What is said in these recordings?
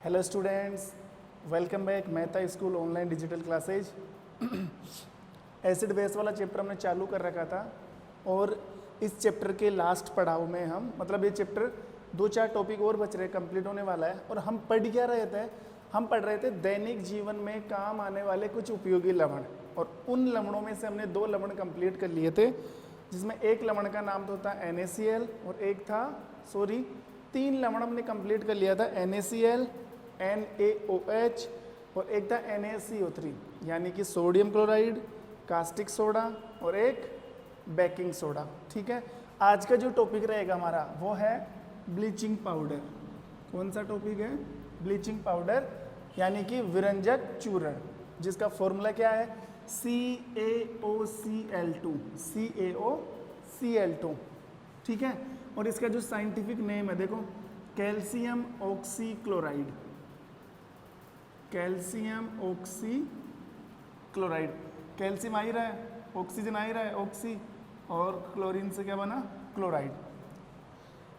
Hello students, welcome back Mehta school online digital classes. Acid base वाला chapter हमने चालू कर रखा था और इस चैप्टर के लास्ट पड़ाव में हम ये चैप्टर 2-4 टॉपिक और बच रहे, कंप्लीट होने वाला है। और हम पढ़ क्या रहे थे? हम पढ़ रहे थे दैनिक जीवन में काम आने वाले कुछ उपयोगी लवण, और उन लवणों में से हमने 2 लवण कंप्लीट कर लिए थे, जिसमें एक लवण का नाम तो था NaCl और एक था 3 लवण हमने कंप्लीट कर लिया था, NaCl, NaOH और एक था NaCO3, यानी कि सोडियम क्लोराइड, कास्टिक सोडा और एक बेकिंग सोडा। ठीक है, आज का जो टॉपिक रहेगा हमारा वो है ब्लीचिंग पाउडर। कौन सा टॉपिक है? ब्लीचिंग पाउडर, यानी कि विरंजक चूर्ण, जिसका फॉर्मूला क्या है? CaOCl2, CaOCl2। ठीक है, और इसका जो साइंटिफिक नेम है देखो, calcium oxychloride, calcium oxychloride. Calcium आ ही रहा है, ऑक्सीजन आ ही रहा है, ऑक्सी, और क्लोरीन से क्या बना? क्लोराइड।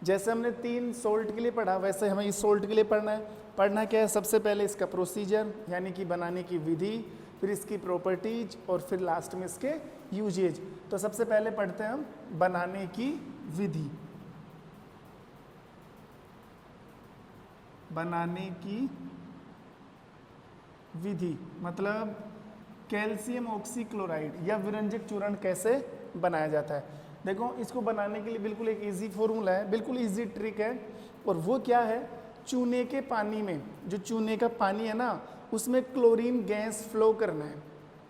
जैसे हमने 3 सोल्ट के लिए पढ़ा, वैसे हमें इस सोल्ट के लिए पढ़ना है। पढ़ना क्या है? सबसे पहले इसका प्रोसीजर, यानी कि बनाने की विधि, फिर इसकी प्रॉपर्टीज और फिर लास्ट में इसके यूजेज। तो सबसे पहले पढ़ते हैं हम बनाने की विधि। बनाने की विधि मतलब कैल्शियम ऑक्सीक्लोराइड या विरंजक चूर्ण कैसे बनाया जाता है। देखो, इसको बनाने के लिए बिल्कुल एक इजी फॉर्मूला है, बिल्कुल इजी ट्रिक है। और वो क्या है? चूने के पानी में, जो चूने का पानी है ना, उसमें क्लोरीन गैस फ्लो करना है।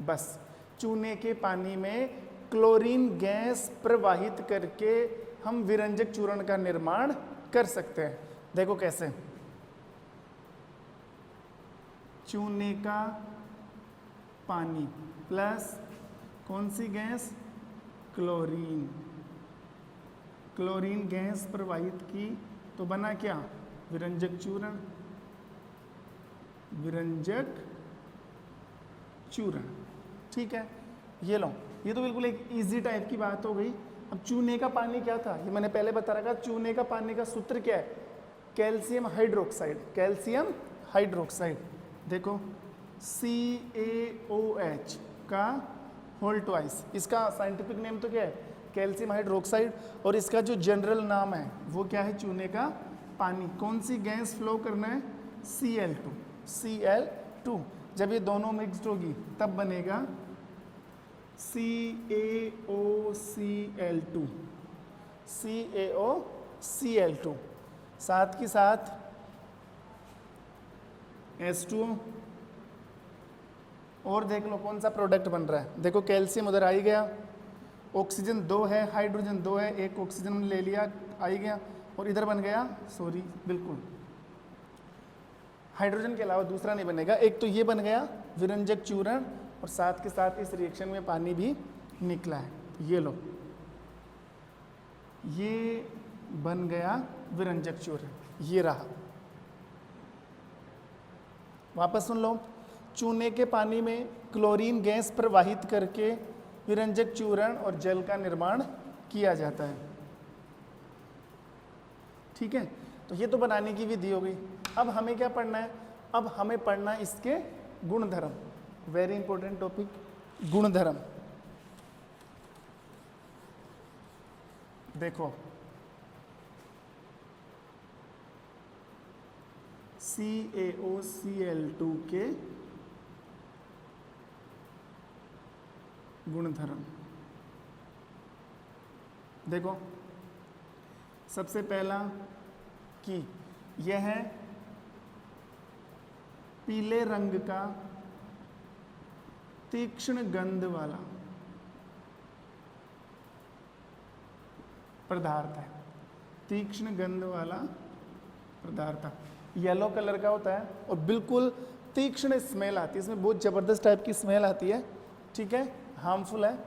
बस चूने के पानी में क्लोरीन गैस प्रवाहित करके हम विरंजक चूर्ण का निर्माण कर सकते हैं। देखो कैसे? चूने का पानी प्लस कौन सी गैस? क्लोरीन। क्लोरीन गैस प्रवाहित की तो बना क्या? विरंजक चूर्ण। विरंजक चूर्ण। ठीक है, ये लो, ये तो बिल्कुल एक इजी टाइप की बात हो गई। अब चूने का पानी क्या था, ये मैंने पहले बता रखा। चूने का पानी का सूत्र क्या है? Calcium hydroxide, calcium hydroxide. देखो, CaOH का होल ट्वाइस, इसका साइंटिफिक नेम तो क्या है? Calcium hydroxide. और इसका जो जनरल नाम है वो क्या है? चूने का पानी। कौन सी गैस फ्लो करना है? Cl2, Cl2। जब ये दोनों मिक्स्ड होगी तब बनेगा CaOCl2, CaOCl2। साथ के साथ H2O। और देख लो कौन सा प्रोडक्ट बन रहा है। देखो, कैल्शियम उधर आ ही गया, ऑक्सीजन 2 है, हाइड्रोजन 2 है, एक ऑक्सीजन ले लिया, आ ही गया। और इधर बन गया, बिल्कुल हाइड्रोजन के अलावा दूसरा नहीं बनेगा। एक तो ये बन गया विरंजक चूर्ण, और साथ के साथ इस रिएक्शन में पानी भी निकला है। ये लो, ये बन गया विरंजक चूर्ण, ये रहा। वापस सुन लो, चूने के पानी में क्लोरीन गैस प्रवाहित करके विरंजक चूर्ण और जल का निर्माण किया जाता है। ठीक है, तो ये तो बनाने की विधि हो गई। अब हमें क्या पढ़ना है? अब हमें पढ़ना है इसके गुणधर्म। वेरी इंपॉर्टेंट टॉपिक, गुणधर्म। देखो, CaOCl2 के गुणधर्म। देखो, सबसे पहला कि यह है पीले रंग का तीक्ष्ण गंध वाला पदार्थ है। तीक्ष्ण गंध वाला पदार्थ येलो कलर का होता है और बिल्कुल तीक्ष्ण स्मेल आती है, इसमें बहुत जबरदस्त टाइप की स्मेल आती है। ठीक है, हार्मफुल है।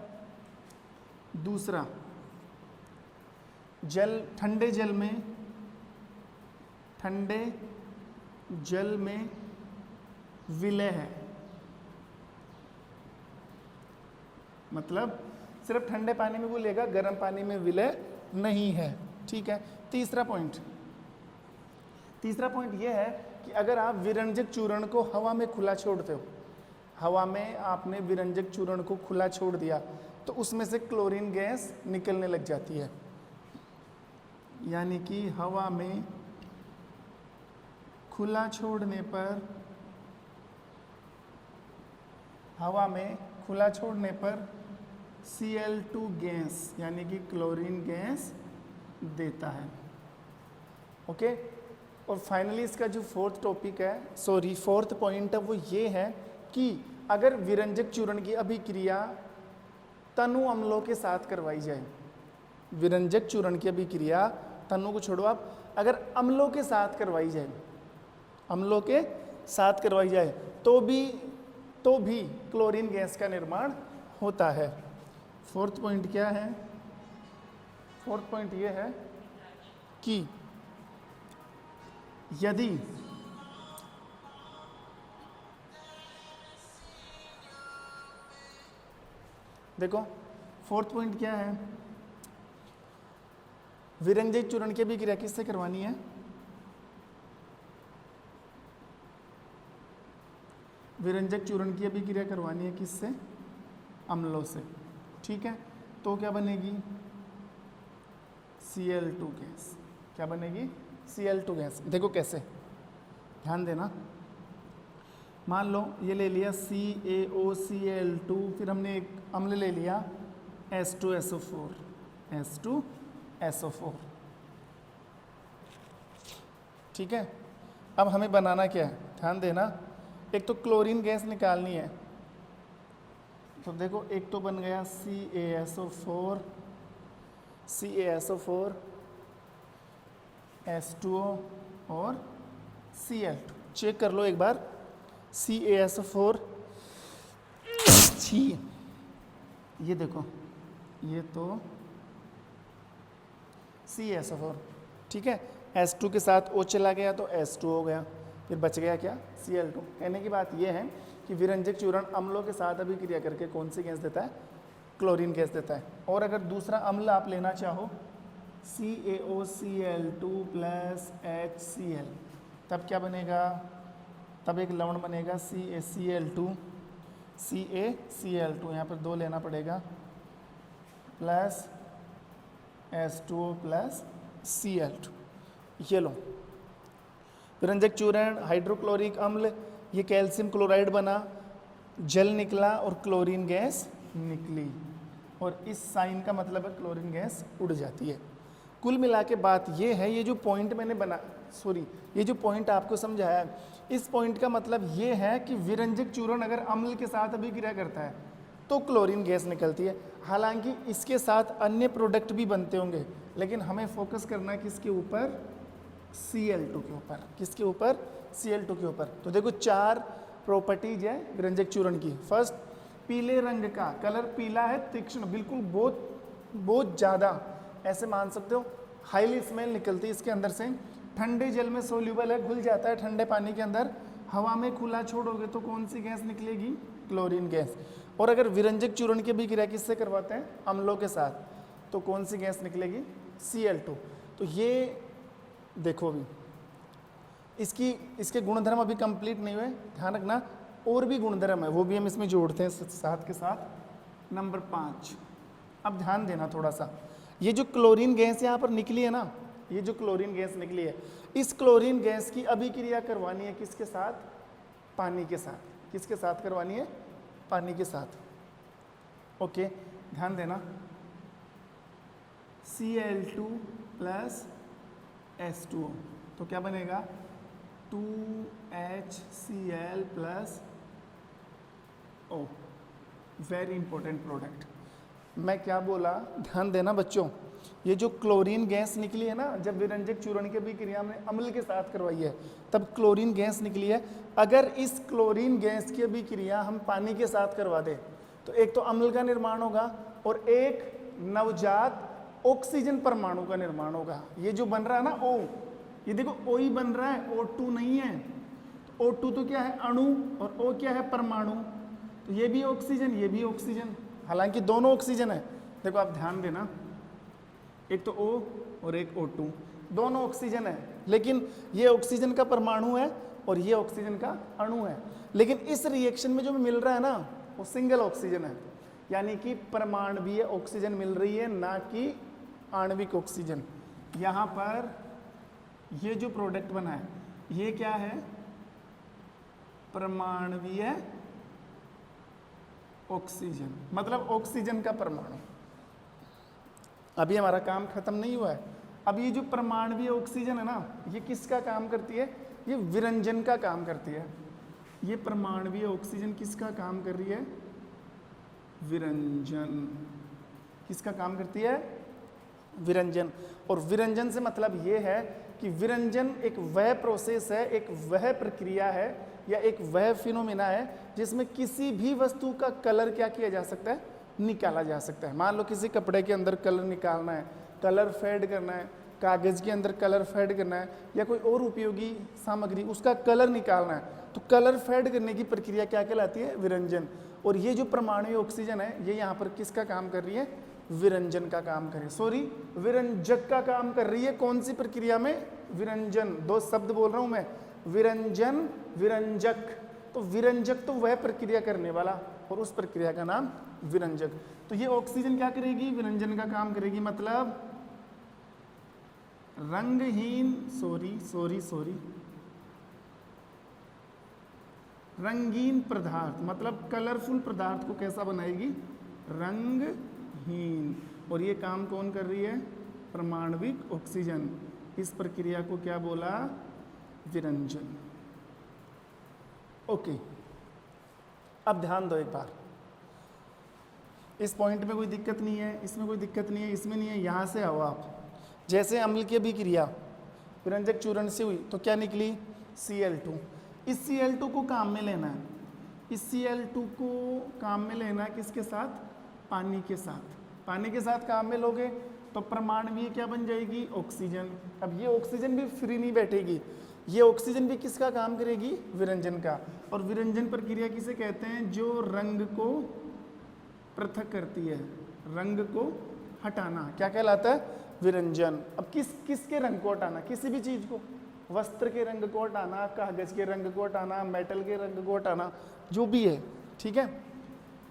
दूसरा, ठंडे जल में विलय है, मतलब सिर्फ ठंडे पानी में घुलेगा, गर्म पानी में विलय नहीं है। ठीक है। तीसरा पॉइंट यह है कि अगर आप विरंजक चूर्ण को हवा में खुला छोड़ते हो, हवा में आपने विरंजक चूर्ण को खुला छोड़ दिया तो उसमें से क्लोरीन गैस निकलने लग जाती है। यानी कि हवा में खुला छोड़ने पर, हवा में खुला छोड़ने पर Cl2 गैस यानी कि क्लोरीन गैस देता है। ओके, और फाइनली इसका जो फोर्थ टॉपिक है, फोर्थ पॉइंट है, वो ये है कि अगर विरंजक चूर्ण की अभिक्रिया तनु अम्लों के साथ करवाई जाए, विरंजक चूर्ण की अभिक्रिया, तनु को छोड़ो आप, अगर अम्लों के साथ करवाई जाए, अम्लों के साथ करवाई जाए तो भी क्लोरीन गैस का निर्माण होता है। फोर्थ पॉइंट क्या है? फोर्थ पॉइंट ये है कि यदि देखो फोर्थ पॉइंट क्या है, विरंजक चूर्ण की अभिक्रिया किससे करवानी है? विरंजक चूर्ण की अभिक्रिया करवानी है किससे? अम्लों से। ठीक है, तो क्या बनेगी? Cl2 gas. क्या बनेगी? Cl2 gas. देखो कैसे, ध्यान देना। मान लो ये ले लिया CaOCl2, फिर हमने एक अम्ल ले लिया H2SO4, H2SO4। ठीक है, अब हमें बनाना क्या है? ध्यान देना, एक तो क्लोरीन गैस निकालनी है, तो देखो एक तो बन गया CaSO4, H2O और Cl2। चेक कर लो एक बार, CaSO4, ये देखो, ये तो CaSO4। ठीक है, H2 के साथ O चला गया तो H2 हो गया, फिर बच गया क्या? Cl2। कहने की बात यह है कि विरंजक चूर्ण अम्लों के साथ अभिक्रिया करके कौन सी गैस देता है? क्लोरीन गैस देता है। और अगर दूसरा अम्ल आप लेना चाहो CaOCl2 प्लस HCl, तब क्या बनेगा? तब एक लवण बनेगा CaCl2, यहाँ पर 2 लेना पड़ेगा, प्लस H2O प्लस Cl2। ये लो, विरंजक चूर्ण, हाइड्रोक्लोरिक अम्ल, ये कैल्शियम क्लोराइड बना, जल निकला और क्लोरीन गैस निकली, और इस साइन का मतलब है क्लोरीन गैस उड़ जाती है। कुल मिला के बात ये है, ये जो पॉइंट मैंने ये जो पॉइंट आपको समझाया, इस पॉइंट का मतलब ये है कि विरंजक चूर्ण अगर अम्ल के साथ अभिक्रिया करता है तो क्लोरीन गैस निकलती है। हालांकि इसके साथ अन्य प्रोडक्ट भी बनते होंगे, लेकिन हमें फोकस करना है किसके ऊपर? Cl2 के ऊपर। किसके ऊपर? Cl2 के ऊपर। तो देखो 4 प्रॉपर्टीज है विरंजक चूर्ण की। फर्स्ट, पीले रंग का, कलर पीला है, तीक्ष्ण, बिल्कुल बहुत ज़्यादा, ऐसे मान सकते हो, हाईली स्मेल निकलती है इसके अंदर से। ठंडे जल में सोल्यूबल है, घुल जाता है ठंडे पानी के अंदर। हवा में खुला छोड़ोगे तो कौन सी गैस निकलेगी? Chlorine gas. और अगर विरंजक चूर्ण की अभिक्रिया किससे करवाते हैं? अम्लों के साथ, तो कौन सी गैस निकलेगी? Cl2। तो ये देखो, अभी इसके गुणधर्म अभी कंप्लीट नहीं हुए, ध्यान रखना, और भी गुणधर्म है, वो भी हम इसमें जोड़ते हैं साथ के साथ। नंबर 5, अब ध्यान देना थोड़ा सा, ये जो क्लोरीन गैस यहाँ पर निकली है ना, ये जो क्लोरीन गैस निकली है, इस क्लोरीन गैस की अभिक्रिया करवानी है किसके साथ? पानी के साथ। किसके साथ करवानी है? पानी के साथ। ओके, ध्यान देना, Cl2 प्लस H2O, तो क्या बनेगा? 2HCl plus O। Very important product. मैं क्या बोला, ध्यान देना बच्चों, ये जो क्लोरीन गैस निकली है ना, जब विरंजक चूर्ण की अभिक्रिया हमने अम्ल के साथ करवाई है तब क्लोरीन गैस निकली है। अगर इस क्लोरीन गैस की अभिक्रिया हम पानी के साथ करवा दें तो एक तो अम्ल का निर्माण होगा और एक नवजात ऑक्सीजन परमाणु का निर्माण होगा। ये जो बन रहा है ना O, ये देखो O ही बन रहा है, O2 नहीं है। तो O2 तो क्या है? अणु, और O क्या है? परमाणु। तो ये भी ऑक्सीजन, ये भी ऑक्सीजन, हालांकि दोनों ऑक्सीजन है। देखो आप ध्यान देना, एक तो O और एक O2, दोनों ऑक्सीजन है, लेकिन ये ऑक्सीजन का परमाणु है और ये ऑक्सीजन का अणु है। लेकिन इस रिएक्शन में जो मिल रहा है ना वो सिंगल ऑक्सीजन है, यानी कि परमाणवीय ऑक्सीजन मिल रही है, ना कि आणविक ऑक्सीजन। यहाँ पर ये जो प्रोडक्ट बना है ये क्या है, परमाणवीय ऑक्सीजन, मतलब ऑक्सीजन का परमाणु। अभी हमारा काम खत्म नहीं हुआ है। अब ये जो परमाणवीय ऑक्सीजन है ना, ये किसका काम करती है, ये विरंजन का काम करती है। ये परमाणवीय ऑक्सीजन किसका काम कर रही है, विरंजन। किसका काम करती है, विरंजन। और विरंजन से मतलब ये है कि विरंजन एक वह प्रोसेस है, एक वह प्रक्रिया है या एक वह फिनोमिना है जिसमें किसी भी वस्तु का कलर क्या किया जा सकता है, निकाला जा सकता है। मान लो किसी कपड़े के अंदर कलर निकालना है, कलर फेड करना है, कागज़ के अंदर कलर फेड करना है, या कोई और उपयोगी सामग्री उसका कलर निकालना है, तो कलर फेड करने की प्रक्रिया क्या कहलाती है, विरंजन। और ये जो परमाणु ऑक्सीजन है ये यहाँ पर किसका काम कर रही है, विरंजन का काम कर रही है, सॉरी विरंजक का काम कर रही है। कौन सी प्रक्रिया में, विरंजन। दो शब्द बोल रहा हूँ मैं, विरंजन, विरंजक। तो विरंजक तो वह प्रक्रिया करने वाला और उस प्रक्रिया का नाम विरंजक। तो ये ऑक्सीजन क्या करेगी, विरंजन का काम करेगी। मतलब रंगहीन, रंगीन पदार्थ, मतलब कलरफुल पदार्थ को कैसा बनाएगी, रंगहीन। और ये काम कौन कर रही है, परमाणविक ऑक्सीजन। इस प्रक्रिया को क्या बोला, विरंजन। ओके, अब ध्यान दो एक बार, इस पॉइंट में कोई दिक्कत नहीं है, इसमें कोई दिक्कत नहीं है, इसमें नहीं है। यहाँ से आओ आप, जैसे अम्ल की भी क्रिया विरंजक चूर्ण से हुई तो क्या निकली, Cl2। इस Cl2 को काम में लेना है, इस Cl2 को काम में लेना है किसके साथ, पानी के साथ। पानी के साथ काम में लोगे तो परमाणु क्या बन जाएगी, ऑक्सीजन। अब ये ऑक्सीजन भी फ्री नहीं बैठेगी, ये ऑक्सीजन भी किसका काम करेगी, विरंजन का। और विरंजन प्रक्रिया किसे कहते हैं, जो रंग को पृथक करती है, रंग को हटाना क्या कहलाता है, विरंजन। अब किसके रंग को हटाना, किसी भी चीज को, वस्त्र के रंग को हटाना, कागज के रंग को हटाना, मेटल के रंग को हटाना, जो भी है, ठीक है।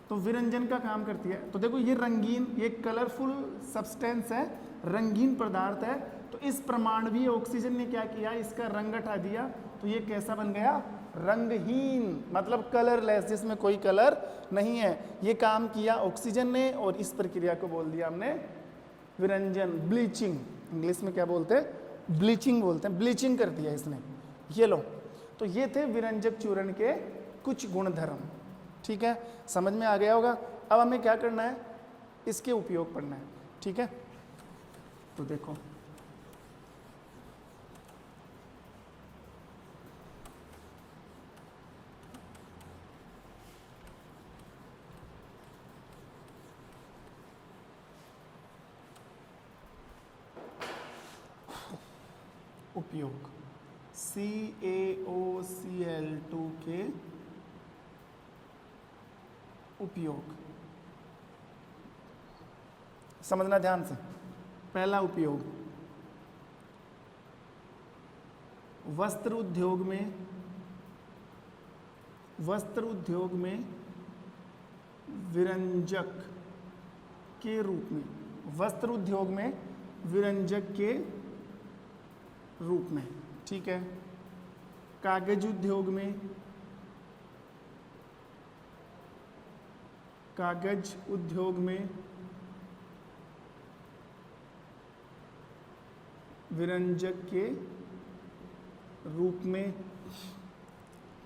तो विरंजन का काम करती है। तो देखो ये रंगीन, ये कलरफुल सब्सटेंस है, रंगीन पदार्थ है। तो इस परमाणवीय ऑक्सीजन ने क्या किया, इसका रंग हटा दिया, तो ये कैसा बन गया, रंगहीन, मतलब कलरलेस, जिसमें कोई कलर नहीं है। ये काम किया ऑक्सीजन ने और इस प्रक्रिया को बोल दिया हमने विरंजन, ब्लीचिंग। इंग्लिश में क्या बोलते हैं, ब्लीचिंग बोलते हैं, ब्लीचिंग कर दिया इसने। ये लो, तो ये थे विरंजक चूर्ण के कुछ गुणधर्म, ठीक है, समझ में आ गया होगा। अब हमें क्या करना है, इसके उपयोग पढ़ना है, ठीक है। तो देखो उपयोग, CaOCl2 के उपयोग समझना ध्यान से। पहला उपयोग, वस्त्र उद्योग में विरंजक के रूप में, वस्त्र उद्योग में विरंजक के रूप में, ठीक है। कागज उद्योग में विरंजक के रूप में।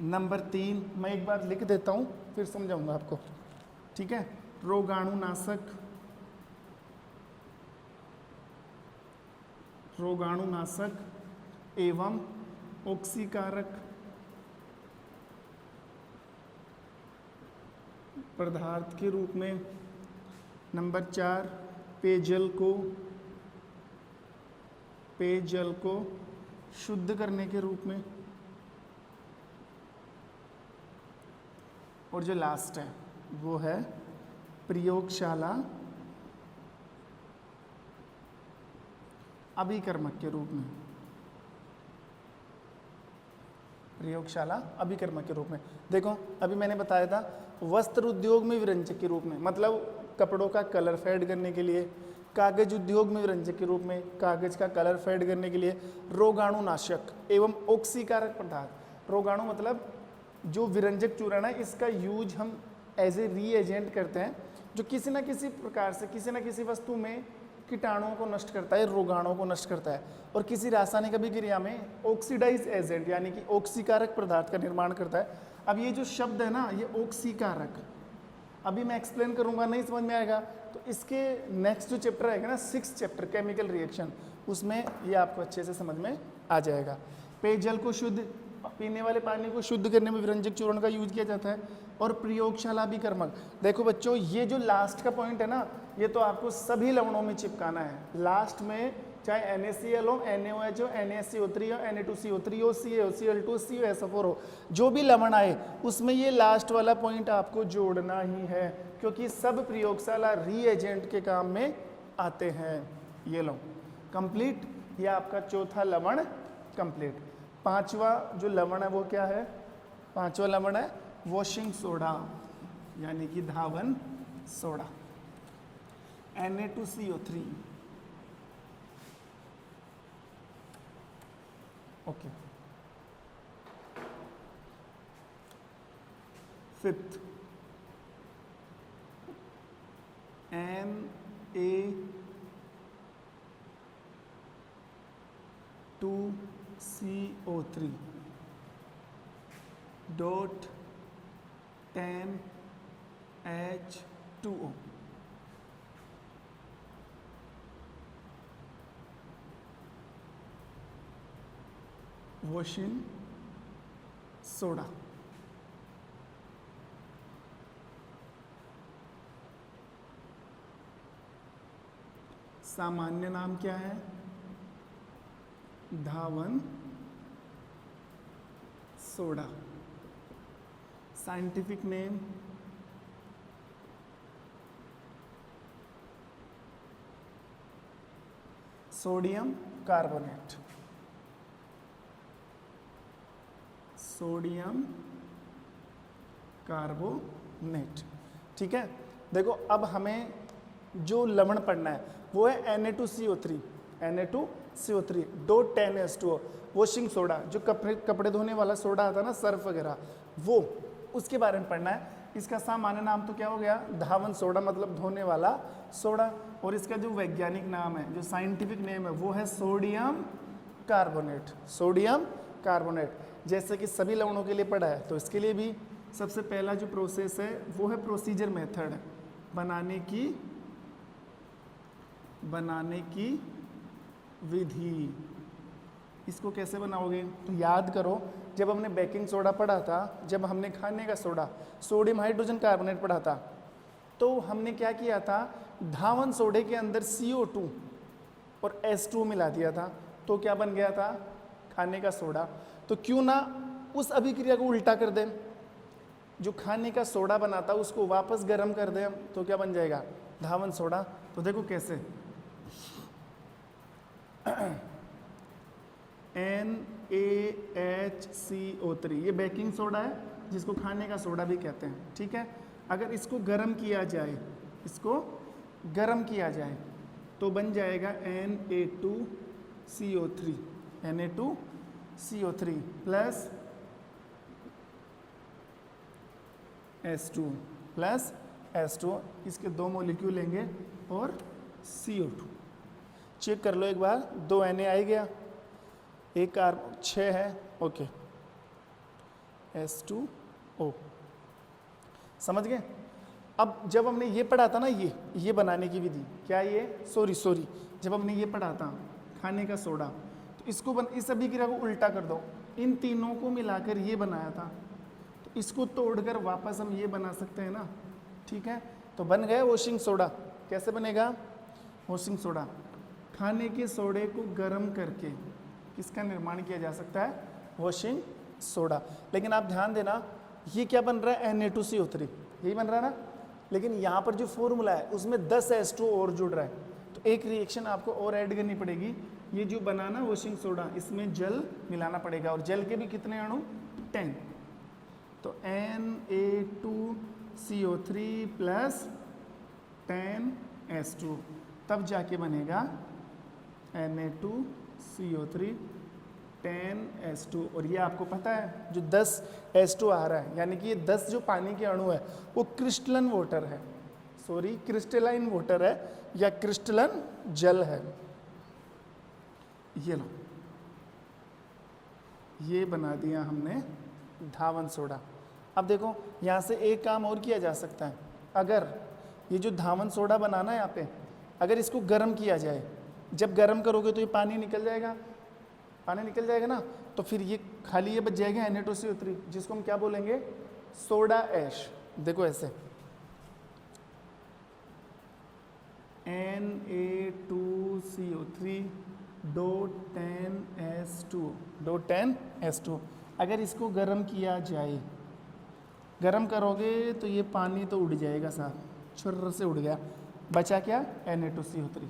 नंबर 3 मैं एक बार लिख देता हूं फिर समझाऊंगा आपको, ठीक है। रोगाणुनाशक एवं ऑक्सीकारक पदार्थ के रूप में। नंबर 4 पेयजल को शुद्ध करने के रूप में। और जो लास्ट है वो है प्रयोगशाला अभिकर्मक के रूप में। प्रयोगशाला अभिकर्मक के रूप में। देखो अभी मैंने बताया था वस्त्र उद्योग में विरंजक के रूप में, मतलब कपड़ों का कलर फेड करने के लिए, कागज उद्योग में विरंजक के रूप में, कागज का कलर फेड करने के लिए, रोगाणुनाशक एवं ऑक्सीकारक पदार्थ। रोगाणु मतलब जो विरंजक चूर्ण है, इसका यूज हम एज ए रीएजेंट करते हैं जो किसी न किसी प्रकार से किसी न किसी वस्तु में कीटाणुओं को नष्ट करता है, रोगाणुओं को नष्ट करता है, और किसी रासायनिक अभिक्रिया में ऑक्सीडाइज एजेंट यानी कि ऑक्सीकारक पदार्थ का निर्माण करता है। अब ये जो शब्द है ना, ये ऑक्सीकारक, अभी मैं एक्सप्लेन करूंगा, नहीं समझ में आएगा तो इसके नेक्स्ट जो चैप्टर आएगा ना, 6th चैप्टर केमिकल रिएक्शन, उसमें ये आपको अच्छे से समझ में आ जाएगा। पेयजल को शुद्ध, पीने वाले पानी को शुद्ध करने में विरंजक चूर्ण का यूज किया जाता है। और प्रयोगशाला अभिकर्मक, देखो बच्चों ये जो लास्ट का पॉइंट है ना, ये तो आपको सभी लवणों में चिपकाना है। लास्ट में चाहे NaCl हो, NaOH हो, NaSCO3 हो, Na2CO3 हो, Ca हो, Cl2 CO SO4 हो, जो भी लवण आए उसमें ये लास्ट वाला पॉइंट आपको जोड़ना ही है, क्योंकि सब प्रयोगशाला रीएजेंट के काम में आते हैं। ये लो कंप्लीट, ये आपका चौथा लवण कंप्लीट। पांचवा जो लवण है वो क्या है? पांचवा लवण है वॉशिंग सोडा यानी कि धावन soda, Na2CO3। Okay, fifth Na2CO3 dot 10H2O। Washing soda. सामान्य नाम क्या है? धावन soda. Scientific name sodium carbonate. Sodium carbonate, ठीक है। देखो अब हमें जो लवण पढ़ना है वो है Na2CO3, Na2CO3 dot 10H2O। Washing soda, जो कपड़े धोने वाला सोडा आता है ना, सर्फ वगैरह, वो उसके बारे में पढ़ना है। इसका सामान्य नाम तो क्या हो गया? धावन सोडा, मतलब धोने वाला सोडा। और इसका जो वैज्ञानिक नाम है, जो साइंटिफिक नेम है, वो है सोडियम कार्बोनेट। सोडियम कार्बोनेट, जैसे कि सभी लवणों के लिए पढ़ा है, तो इसके लिए भी सबसे पहला जो प्रोसेस है वो है प्रोसीजर मेथड, बनाने की विधि। इसको कैसे बनाओगे? तो याद करो, जब हमने बेकिंग सोडा पढ़ा था, जब हमने खाने का सोडा सोडियम हाइड्रोजन कार्बोनेट पढ़ा था, तो हमने क्या किया था? धावन सोडे के अंदर CO2 और H2 मिला दिया था, तो क्या बन गया था? खाने का सोडा। तो क्यों ना उस अभिक्रिया को उल्टा कर दें, जो खाने का सोडा बनाता उसको वापस गर्म कर दें, तो क्या बन जाएगा? धावन सोडा। तो देखो कैसे, NaHCO3, ये बेकिंग सोडा है जिसको खाने का सोडा भी कहते हैं, ठीक है। अगर इसको गर्म किया जाए, तो बन जाएगा Na2CO3 प्लस H2, इसके दो मोलिक्यूल लेंगे और CO2। चेक कर लो एक बार, 2 Na आ गया, एक कार्बन 6 है, ओके, H2O। समझ गए? अब जब हमने ये पढ़ा था ना, ये बनाने की विधि, क्या ये? सॉरी, जब हमने ये पढ़ा था खाने का सोडा, तो इसको इस अभिक्रिया को उल्टा कर दो, इन तीनों को मिलाकर ये बनाया था, तो इसको तोड़कर वापस हम ये बना सकते हैं ना, ठीक है। तो बन गया वॉशिंग सोडा। कैसे बनेगा वॉशिंग सोडा? खाने के सोडे को गर्म करके किसका निर्माण किया जा सकता है? Washing soda. लेकिन आप ध्यान देना, ये क्या बन रहा है? Na2CO3, यही बन रहा है ना। लेकिन यहाँ पर जो फॉर्मूला है उसमें 10 H2O और जुड़ रहा है, तो एक रिएक्शन आपको और ऐड करनी पड़ेगी। ये जो बनाना वॉशिंग सोडा, इसमें जल मिलाना पड़ेगा, और जल के भी कितने अणु? 10, तो Na2CO3 प्लस 10H2, तब जाके बनेगा Na2CO3 10H2। और ये आपको पता है जो 10H2 आ रहा है, यानी कि ये 10 जो पानी के अणु है वो क्रिस्टलन वाटर है, सॉरी क्रिस्टलाइन वाटर है या क्रिस्टलन जल है। ये लो, ये बना दिया हमने धावन सोडा। अब देखो यहाँ से एक काम और किया जा सकता है, अगर ये जो धावन सोडा बनाना है यहाँ पे, अगर इसको गर्म किया जाए, जब गर्म करोगे तो ये पानी निकल जाएगा, पानी निकल जाएगा ना, तो फिर ये खाली ये बच जाएगा Na2CO3, जिसको हम क्या बोलेंगे, सोडा ऐश। देखो ऐसे Na2CO3 डॉट 10H2 अगर इसको गर्म किया जाए, गर्म करोगे तो ये पानी तो उड़ जाएगा साहब, छुर्र से उड़ गया, बचा क्या, Na2CO3।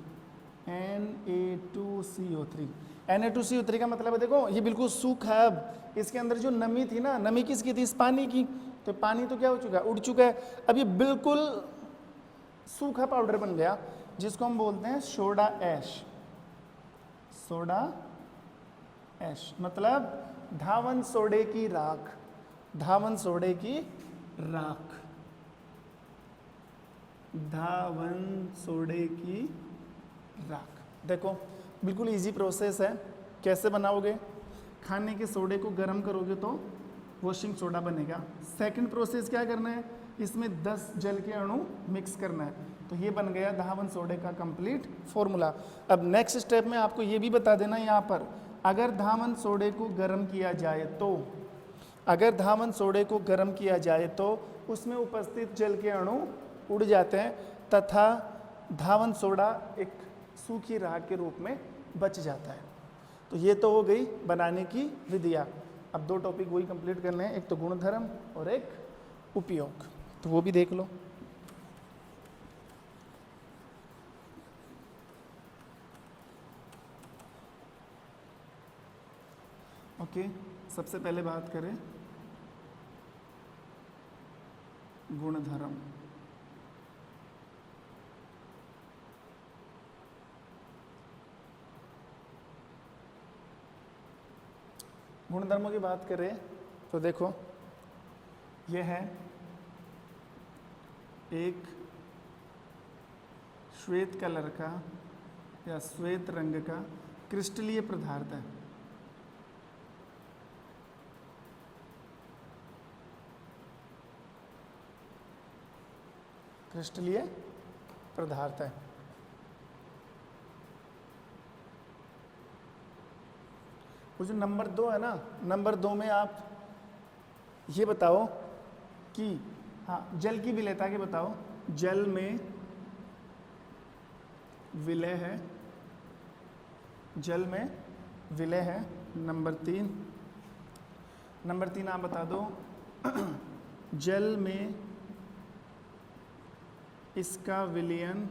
Na2CO3 का मतलब है, देखो ये बिल्कुल सूखा है। अब इसके अंदर जो नमी थी ना, नमी किसकी थी, इस पानी की, तो पानी तो क्या हो चुका है, उड़ चुका है। अब ये बिल्कुल सूखा पाउडर बन गया, जिसको हम बोलते हैं सोडा ऐश। सोडा ऐश मतलब धावन सोडे की राख, धावन सोडे की राख, धावन सोडे की राख। देखो बिल्कुल इजी प्रोसेस है, कैसे बनाओगे, खाने के सोडे को गर्म करोगे तो वॉशिंग सोडा बनेगा। सेकंड प्रोसेस क्या करना है, इसमें 10 जल के अणु मिक्स करना है, तो ये बन गया धावन सोडे का कंप्लीट फॉर्मूला। अब नेक्स्ट स्टेप में आपको ये भी बता देना यहाँ पर, अगर धावन सोडे को गर्म किया जाए तो, अगर धावन सोडे को गर्म किया जाए तो उसमें उपस्थित जल के अणु उड़ जाते हैं तथा धावन सोडा एक सूखी राख के रूप में बच जाता है। तो ये तो हो गई बनाने की विधियाँ। अब 2 टॉपिक वही कंप्लीट करने हैं, एक तो गुणधर्म और एक उपयोग, तो वो भी देख लो। ओके, सबसे पहले बात करें गुणधर्म। गुणधर्मों की बात करें तो देखो यह है एक श्वेत कलर का या श्वेत रंग का क्रिस्टलीय पदार्थ है। क्रिस्टलीय पदार्थ है। वो जो नंबर 2 है ना, नंबर 2 में आप ये बताओ कि हाँ जल की विलेयता के बताओ, जल में विलय है, जल में विलय है। नंबर 3 आप बता दो जल में इसका विलयन,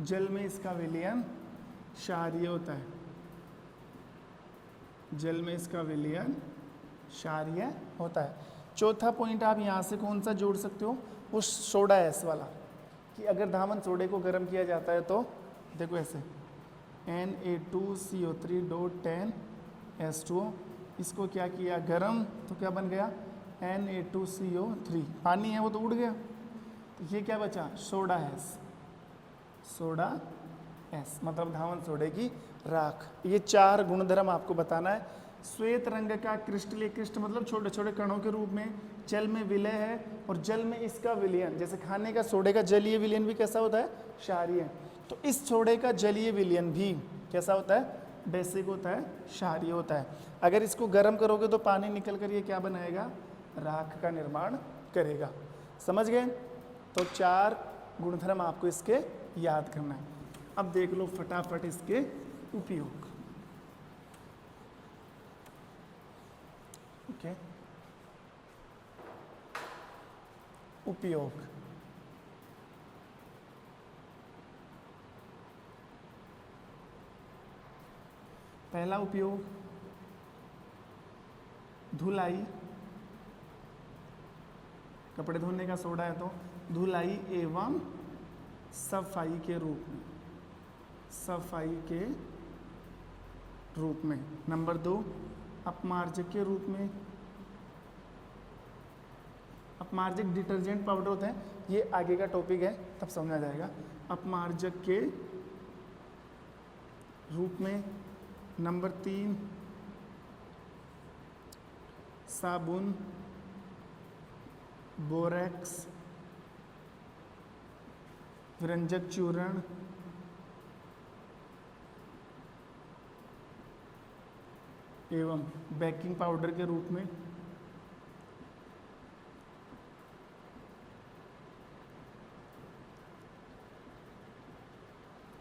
जल में इसका विलयन क्षारीय होता है, जल में इसका विलयन क्षारीय होता है। चौथा पॉइंट आप यहाँ से कौन सा जोड़ सकते हो, वो सोडा ऐश वाला, कि अगर धावन सोडे को गर्म किया जाता है तो देखो ऐसे Na2CO3 डॉट 10H2O, इसको क्या किया गर्म, तो क्या बन गया Na2CO3, पानी है वो तो उड़ गया, तो ये क्या बचा सोडा ऐश, सोडा ऐश मतलब धावन सोडे की राख। ये 4 गुणधर्म आपको बताना है। श्वेत रंग का क्रिस्टलीय, क्रिस्ट मतलब छोटे छोटे कणों के रूप में, जल में विलय है और जल में इसका विलयन, जैसे खाने का सोडे का जलीय विलयन भी कैसा होता है, क्षारीय, तो इस सोडे का जलीय विलयन भी कैसा होता है, बेसिक होता है, क्षारीय होता है। अगर इसको गर्म करोगे तो पानी निकल कर ये क्या बनाएगा, राख का निर्माण करेगा। समझ गए? तो 4 गुणधर्म आपको इसके याद करना है। अब देख लो फटाफट इसके उपयोग। ओके, उपयोग। पहला उपयोग धुलाई, कपड़े धोने का सोडा है तो धुलाई एवं सफाई के रूप में, सफाई के रूप में। नंबर 2, अपमार्जक के रूप में। अपमार्जक डिटर्जेंट पाउडर होते हैं, ये आगे का टॉपिक है तब समझ आ जाएगा। अपमार्जक के रूप में। नंबर 3, साबुन, बोरेक्स, विरंजक चूर्ण, एवं बेकिंग पाउडर के रूप में।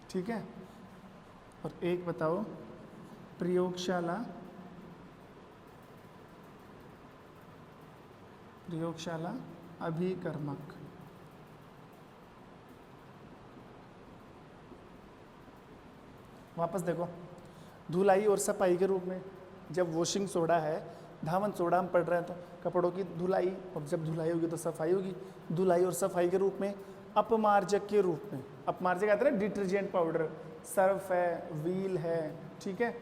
ठीक है। और एक बताओ, प्रयोगशाला, प्रयोगशाला अभिकर्मक। वापस देखो, धुलाई और सफाई के रूप में। जब वॉशिंग सोडा है, धावन सोडा हम पढ़ रहे हैं तो कपड़ों की धुलाई, और जब धुलाई होगी तो सफाई होगी। धुलाई और सफाई के रूप में। अपमार्जक के रूप में, अपमार्जक आता है ना डिटर्जेंट पाउडर, सर्फ है, व्हील है, ठीक है,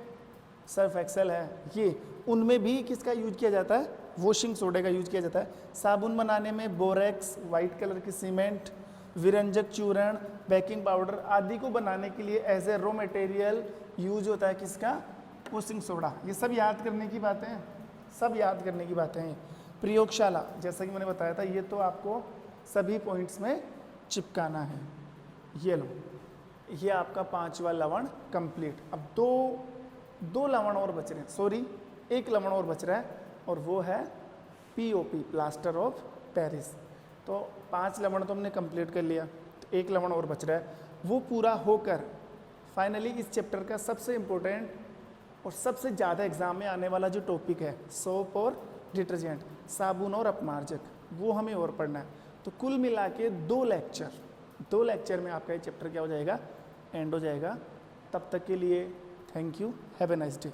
सर्फ एक्सेल है, ये उनमें भी किसका यूज किया जाता है? वॉशिंग सोडे का यूज किया जाता है। साबुन बनाने में बोरेक्स, वाइट कलर की सीमेंट, विरंजक चूर्ण, बेकिंग पाउडर आदि को बनाने के लिए as a raw material use होता है किसका? Washing soda. ये सब याद करने की बातें हैं, सब याद करने की बातें हैं। प्रयोगशाला, जैसा कि मैंने बताया था, ये तो आपको सभी पॉइंट्स में चिपकाना है। ये लो, ये आपका 5वां लवण कंप्लीट। अब दो लवण और बच रहे हैं, सॉरी 1 लवण और बच रहा है, और वो है POP, प्लास्टर ऑफ पेरिस। तो 5 लवण तो हमने कंप्लीट कर लिया, तो 1 लवण और बच रहा है। वो पूरा होकर फाइनली इस चैप्टर का सबसे इम्पोर्टेंट और सबसे ज़्यादा एग्जाम में आने वाला जो टॉपिक है, सोप और डिटर्जेंट, साबुन और अपमार्जक, वो हमें और पढ़ना है। तो कुल मिला के 2 लेक्चर में आपका ये चैप्टर क्या हो जाएगा? एंड हो जाएगा। तब तक के लिए thank you, have a nice day.